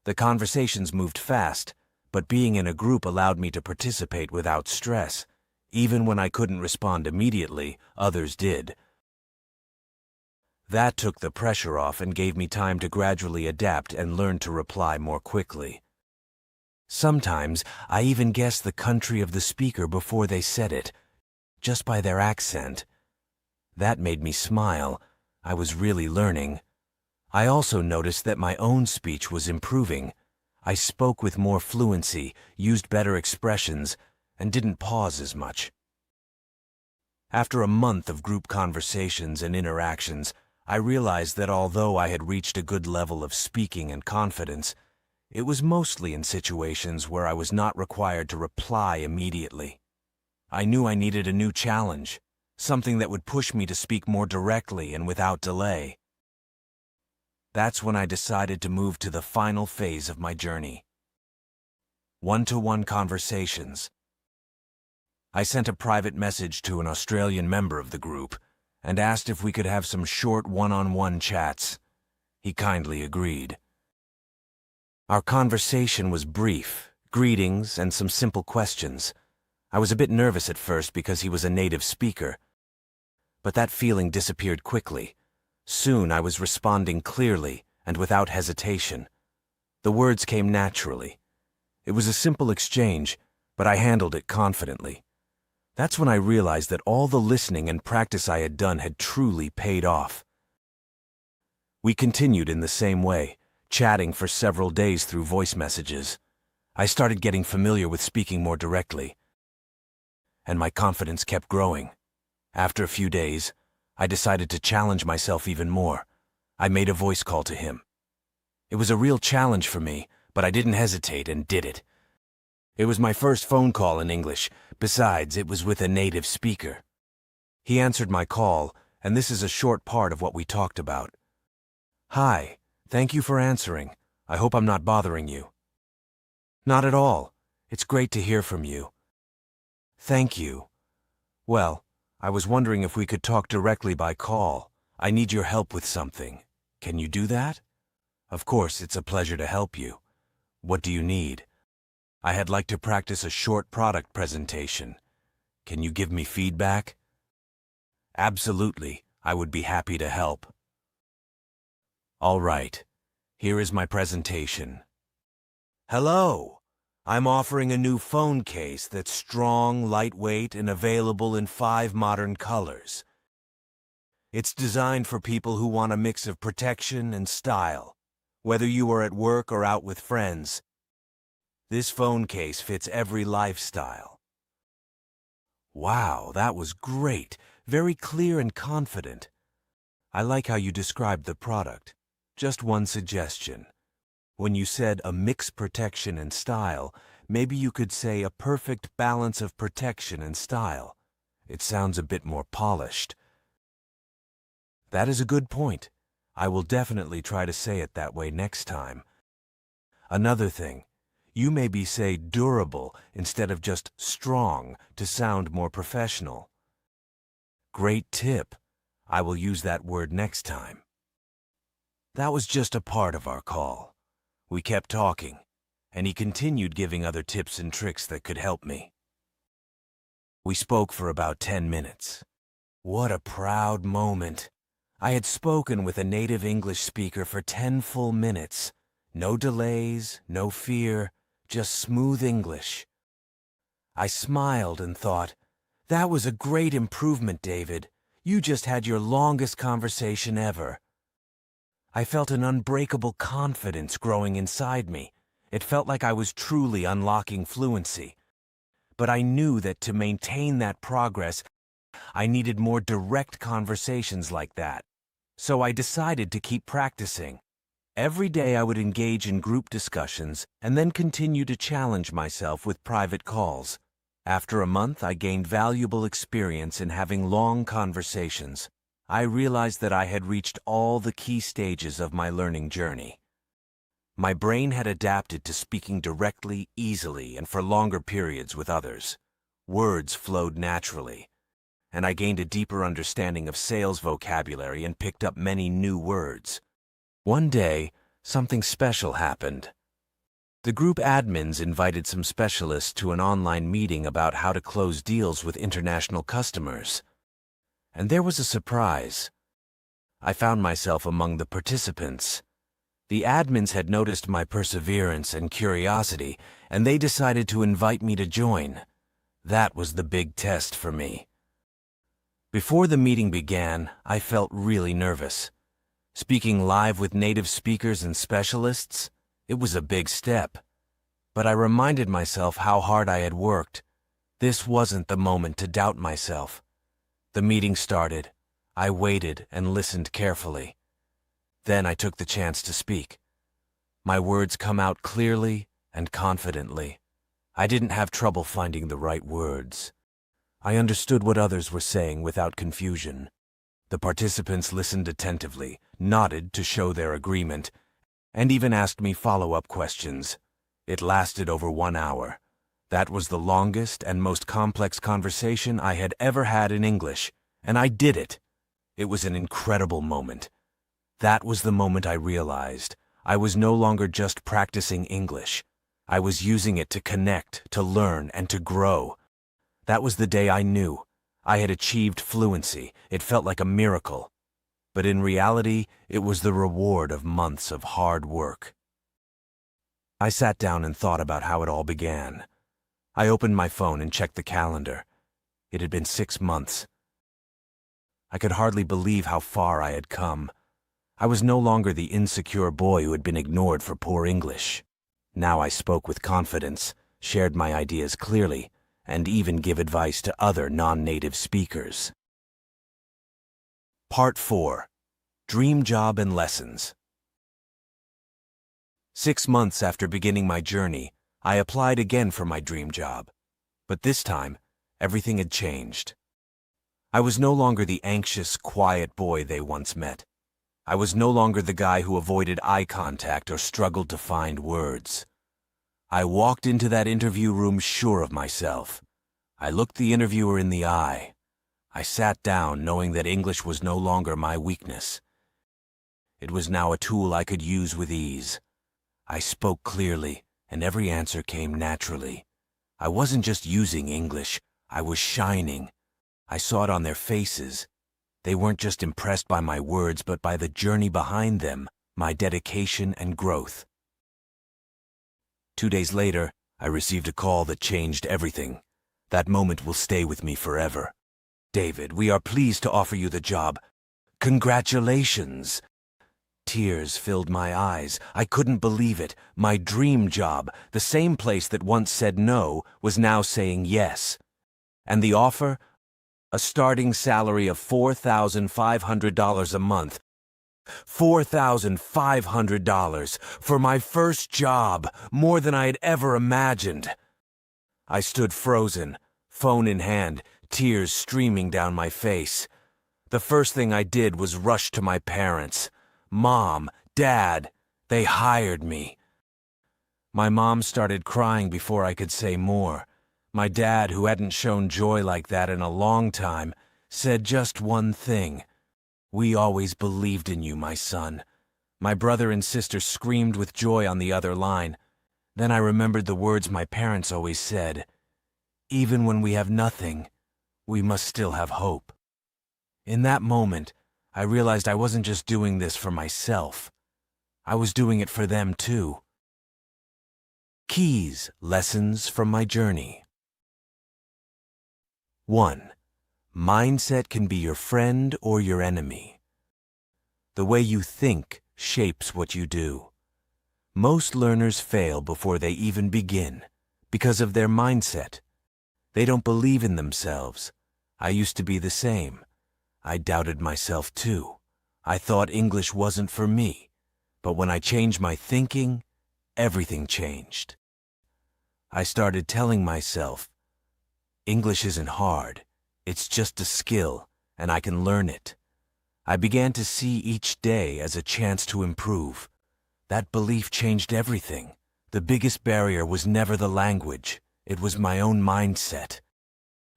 The conversations moved fast, but being in a group allowed me to participate without stress. Even when I couldn't respond immediately, others did. That took the pressure off and gave me time to gradually adapt and learn to reply more quickly. Sometimes I even guessed the country of the speaker before they said it, just by their accent. That made me smile. I was really learning. I also noticed that my own speech was improving. I spoke with more fluency, used better expressions, and didn't pause as much. After a month of group conversations and interactions, I realized that although I had reached a good level of speaking and confidence, it was mostly in situations where I was not required to reply immediately. I knew I needed a new challenge, something that would push me to speak more directly and without delay. That's when I decided to move to the final phase of my journey. One-to-one conversations. I sent a private message to an Australian member of the group and asked if we could have some short one-on-one chats. He kindly agreed. Our conversation was brief, greetings and some simple questions. I was a bit nervous at first because he was a native speaker, but that feeling disappeared quickly. Soon I was responding clearly and without hesitation. The words came naturally. It was a simple exchange, but I handled it confidently. That's when I realized that all the listening and practice I had done had truly paid off. We continued in the same way, chatting for several days through voice messages. I started getting familiar with speaking more directly, and my confidence kept growing. After a few days, I decided to challenge myself even more. I made a voice call to him. It was a real challenge for me, but I didn't hesitate and did it. It was my first phone call in English. Besides, it was with a native speaker. He answered my call, and this is a short part of what we talked about. "Hi, thank you for answering. I hope I'm not bothering you." "Not at all. It's great to hear from you." "Thank you. Well, I was wondering if we could talk directly by call. I need your help with something. Can you do that?" "Of course, it's a pleasure to help you. What do you need?" "I had like to practice a short product presentation. Can you give me feedback?" "Absolutely. I would be happy to help." "All right. Here is my presentation. Hello. I'm offering a new phone case that's strong, lightweight, and available in 5 modern colors. It's designed for people who want a mix of protection and style. Whether you are at work or out with friends, this phone case fits every lifestyle." Wow, that was great. Very clear and confident. I like how you described the product. Just one suggestion. When you said a mix protection and style, maybe you could say a perfect balance of protection and style. It sounds a bit more polished. That is a good point. I will definitely try to say it that way next time. Another thing, you maybe say durable instead of just strong to sound more professional. Great tip. I will use that word next time. That was just a part of our call. We kept talking, and he continued giving other tips and tricks that could help me. We spoke for about 10 minutes. What a proud moment. I had spoken with a native English speaker for 10 full minutes. No delays, no fear, just smooth English. I smiled and thought, "That was a great improvement, David. You just had your longest conversation ever." I felt an unbreakable confidence growing inside me. It felt like I was truly unlocking fluency. But I knew that to maintain that progress, I needed more direct conversations like that. So I decided to keep practicing. Every day I would engage in group discussions and then continue to challenge myself with private calls. After a month, I gained valuable experience in having long conversations. I realized that I had reached all the key stages of my learning journey. My brain had adapted to speaking directly, easily, and for longer periods with others. Words flowed naturally, and I gained a deeper understanding of sales vocabulary and picked up many new words. One day, something special happened. The group admins invited some specialists to an online meeting about how to close deals with international customers. And there was a surprise. I found myself among the participants. The admins had noticed my perseverance and curiosity, and they decided to invite me to join. That was the big test for me. Before the meeting began, I felt really nervous. Speaking live with native speakers and specialists, it was a big step. But I reminded myself how hard I had worked. This wasn't the moment to doubt myself. The meeting started. I waited and listened carefully. Then I took the chance to speak. My words come out clearly and confidently. I didn't have trouble finding the right words. I understood what others were saying without confusion. The participants listened attentively, nodded to show their agreement, and even asked me follow-up questions. It lasted over 1 hour. That was the longest and most complex conversation I had ever had in English, and I did it. It was an incredible moment. That was the moment I realized I was no longer just practicing English. I was using it to connect, to learn, and to grow. That was the day I knew I had achieved fluency. It felt like a miracle. But in reality, it was the reward of months of hard work. I sat down and thought about how it all began. I opened my phone and checked the calendar. It had been 6 months. I could hardly believe how far I had come. I was no longer the insecure boy who had been ignored for poor English. Now I spoke with confidence, shared my ideas clearly, and even give advice to other non-native speakers. Part 4. Dream Job and Lessons. 6 months after beginning my journey, I applied again for my dream job. But this time, everything had changed. I was no longer the anxious, quiet boy they once met. I was no longer the guy who avoided eye contact or struggled to find words. I walked into that interview room sure of myself. I looked the interviewer in the eye. I sat down knowing that English was no longer my weakness. It was now a tool I could use with ease. I spoke clearly, and every answer came naturally. I wasn't just using English, I was shining. I saw it on their faces. They weren't just impressed by my words, but by the journey behind them, my dedication and growth. 2 days later, I received a call that changed everything. That moment will stay with me forever. "David, we are pleased to offer you the job. Congratulations!" Tears filled my eyes. I couldn't believe it. My dream job, the same place that once said no, was now saying yes. And the offer? A starting salary of $4,500 a month. $4,500 for my first job, more than I had ever imagined. I stood frozen, phone in hand, tears streaming down my face. The first thing I did was rush to my parents. "Mom, Dad, they hired me." My mom started crying before I could say more. My dad, who hadn't shown joy like that in a long time, said just one thing: "We always believed in you, my son." My brother and sister screamed with joy on the other line. Then I remembered the words my parents always said: "Even when we have nothing, we must still have hope." In that moment, I realized I wasn't just doing this for myself. I was doing it for them too. Keys, lessons from my journey. 1. Mindset can be your friend or your enemy. The way you think shapes what you do. Most learners fail before they even begin because of their mindset. They don't believe in themselves. I used to be the same. I doubted myself too. I thought English wasn't for me. But when I changed my thinking, everything changed. I started telling myself, English isn't hard. It's just a skill, and I can learn it. I began to see each day as a chance to improve. That belief changed everything. The biggest barrier was never the language. It was my own mindset.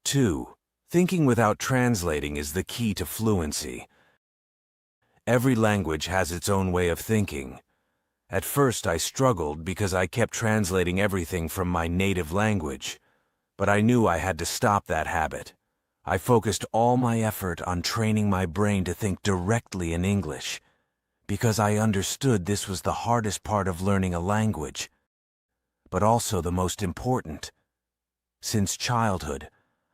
2. Thinking without translating is the key to fluency. Every language has its own way of thinking. At first I struggled because I kept translating everything from my native language. But I knew I had to stop that habit. I focused all my effort on training my brain to think directly in English, because I understood this was the hardest part of learning a language, but also the most important. Since childhood,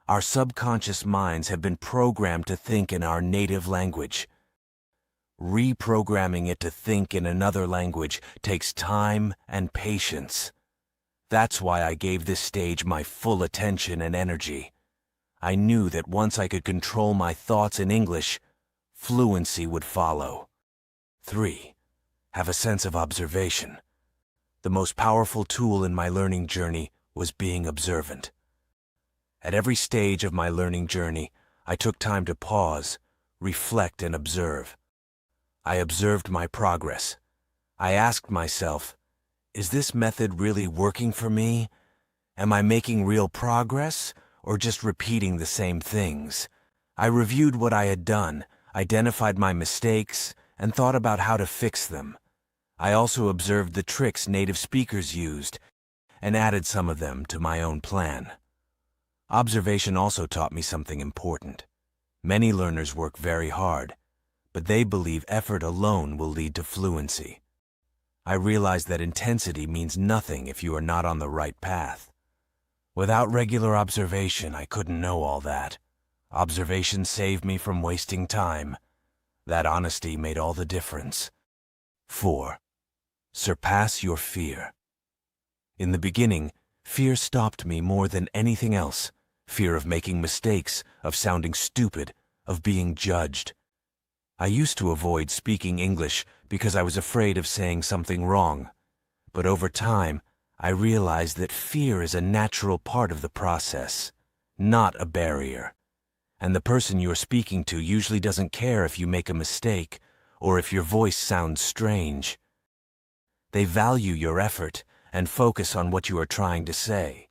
our subconscious minds have been programmed to think in our native language. Reprogramming it to think in another language takes time and patience. That's why I gave this stage my full attention and energy. I knew that once I could control my thoughts in English, fluency would follow. 3. Have a sense of observation. The most powerful tool in my learning journey was being observant. At every stage of my learning journey, I took time to pause, reflect, and observe. I observed my progress. I asked myself, is this method really working for me? Am I making real progress, or just repeating the same things? I reviewed what I had done, identified my mistakes, and thought about how to fix them. I also observed the tricks native speakers used, and added some of them to my own plan. Observation also taught me something important. Many learners work very hard, but they believe effort alone will lead to fluency. I realized that intensity means nothing if you are not on the right path. Without regular observation, I couldn't know all that. Observation saved me from wasting time. That honesty made all the difference. 4. Surpass your fear. In the beginning, fear stopped me more than anything else. Fear of making mistakes, of sounding stupid, of being judged. I used to avoid speaking English because I was afraid of saying something wrong. But over time, I realized that fear is a natural part of the process, not a barrier. And the person you're speaking to usually doesn't care if you make a mistake or if your voice sounds strange. They value your effort and focus on what you are trying to say.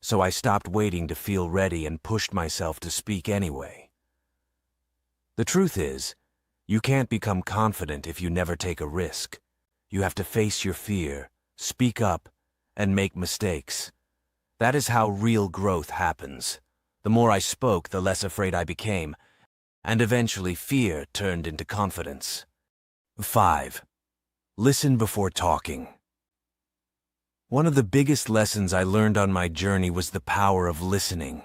So I stopped waiting to feel ready and pushed myself to speak anyway. The truth is, you can't become confident if you never take a risk. You have to face your fear, speak up, and make mistakes. That is how real growth happens. The more I spoke, the less afraid I became, and eventually fear turned into confidence. 5. Listen before talking. One of the biggest lessons I learned on my journey was the power of listening.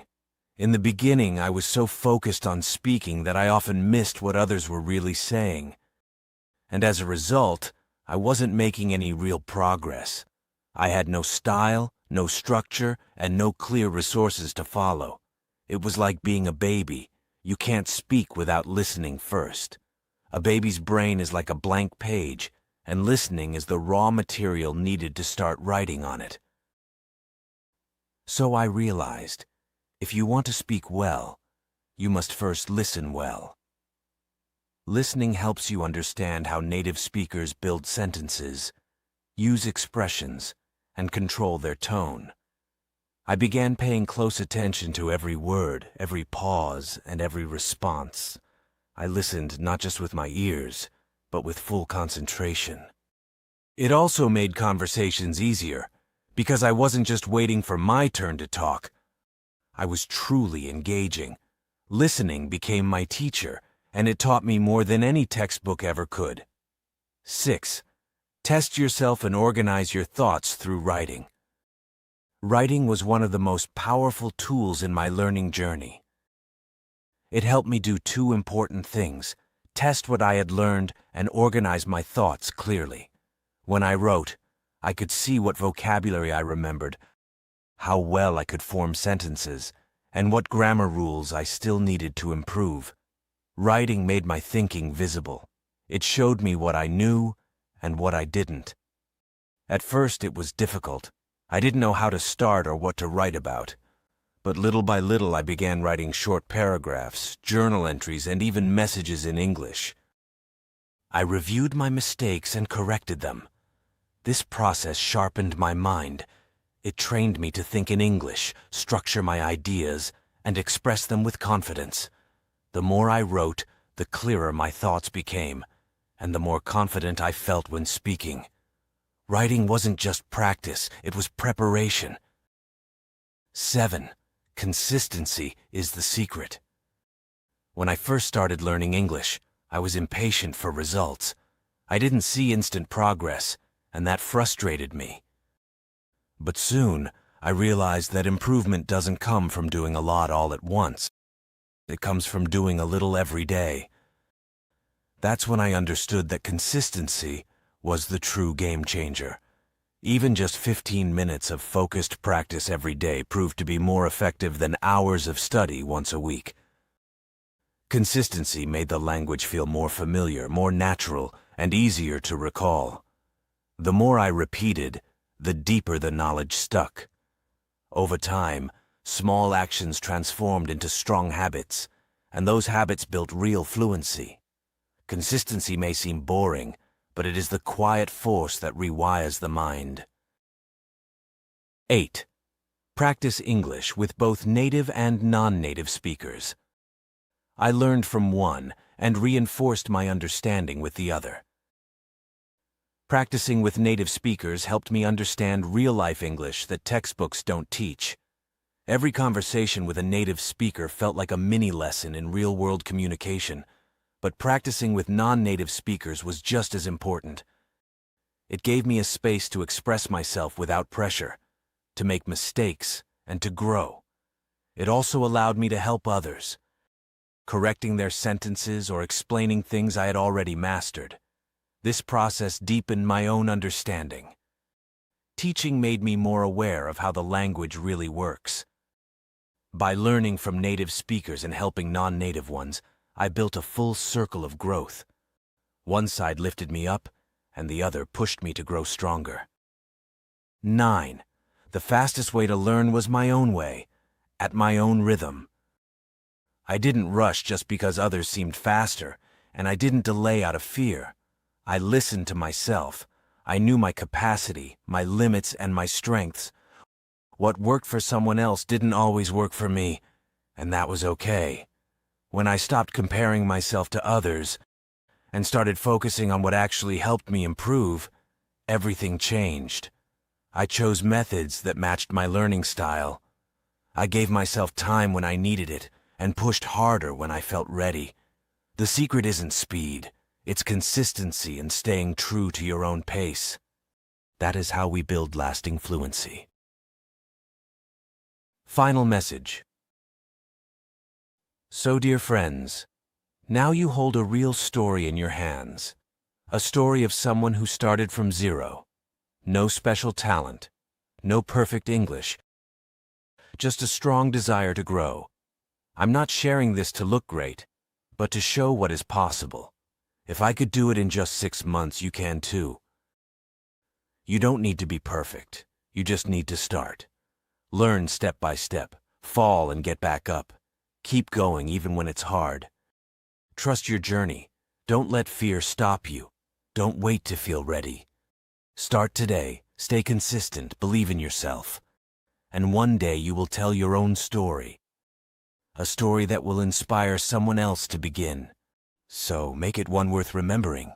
In the beginning, I was so focused on speaking that I often missed what others were really saying. And as a result, I wasn't making any real progress. I had no style, no structure, and no clear resources to follow. It was like being a baby. You can't speak without listening first. A baby's brain is like a blank page, and listening is the raw material needed to start writing on it. So I realized, if you want to speak well, you must first listen well. Listening helps you understand how native speakers build sentences, use expressions, and control their tone. I began paying close attention to every word, every pause, and every response. I listened not just with my ears, but with full concentration. It also made conversations easier, because I wasn't just waiting for my turn to talk. I was truly engaging. Listening became my teacher, and it taught me more than any textbook ever could. 6. Test yourself and organize your thoughts through writing. Writing was one of the most powerful tools in my learning journey. It helped me do two important things: test what I had learned and organize my thoughts clearly. When I wrote, I could see what vocabulary I remembered, how well I could form sentences, and what grammar rules I still needed to improve. Writing made my thinking visible. It showed me what I knew and what I didn't. At first it was difficult. I didn't know how to start or what to write about. But little by little I began writing short paragraphs, journal entries, and even messages in English. I reviewed my mistakes and corrected them. This process sharpened my mind. It trained me to think in English, structure my ideas, and express them with confidence. The more I wrote, the clearer my thoughts became, and the more confident I felt when speaking. Writing wasn't just practice, it was preparation. 7. Consistency is the secret. When I first started learning English, I was impatient for results. I didn't see instant progress, and that frustrated me. But soon, I realized that improvement doesn't come from doing a lot all at once. It comes from doing a little every day. That's when I understood that consistency was the true game changer. Even just 15 minutes of focused practice every day proved to be more effective than hours of study once a week. Consistency made the language feel more familiar, more natural, and easier to recall. The more I repeated, the deeper the knowledge stuck. Over time, small actions transformed into strong habits, and those habits built real fluency. Consistency may seem boring, but it is the quiet force that rewires the mind. 8. Practice English with both native and non-native speakers. I learned from one and reinforced my understanding with the other. Practicing with native speakers helped me understand real-life English that textbooks don't teach. Every conversation with a native speaker felt like a mini-lesson in real-world communication, but practicing with non-native speakers was just as important. It gave me a space to express myself without pressure, to make mistakes, and to grow. It also allowed me to help others, correcting their sentences or explaining things I had already mastered. This process deepened my own understanding. Teaching made me more aware of how the language really works. By learning from native speakers and helping non-native ones, I built a full circle of growth. One side lifted me up, and the other pushed me to grow stronger. 9. The fastest way to learn was my own way, at my own rhythm. I didn't rush just because others seemed faster, and I didn't delay out of fear. I listened to myself. I knew my capacity, my limits, and my strengths. What worked for someone else didn't always work for me, and that was okay. When I stopped comparing myself to others and started focusing on what actually helped me improve, everything changed. I chose methods that matched my learning style. I gave myself time when I needed it and pushed harder when I felt ready. The secret isn't speed, it's consistency and staying true to your own pace. That is how we build lasting fluency. Final message. So, dear friends, now you hold a real story in your hands. A story of someone who started from zero. No special talent, no perfect English, just a strong desire to grow. I'm not sharing this to look great, but to show what is possible. If I could do it in just 6 months, you can too. You don't need to be perfect. You just need to start. Learn step by step, fall and get back up. Keep going even when it's hard. Trust your journey. Don't let fear stop you. Don't wait to feel ready. Start today, stay consistent, believe in yourself. And one day you will tell your own story. A story that will inspire someone else to begin. So make it one worth remembering.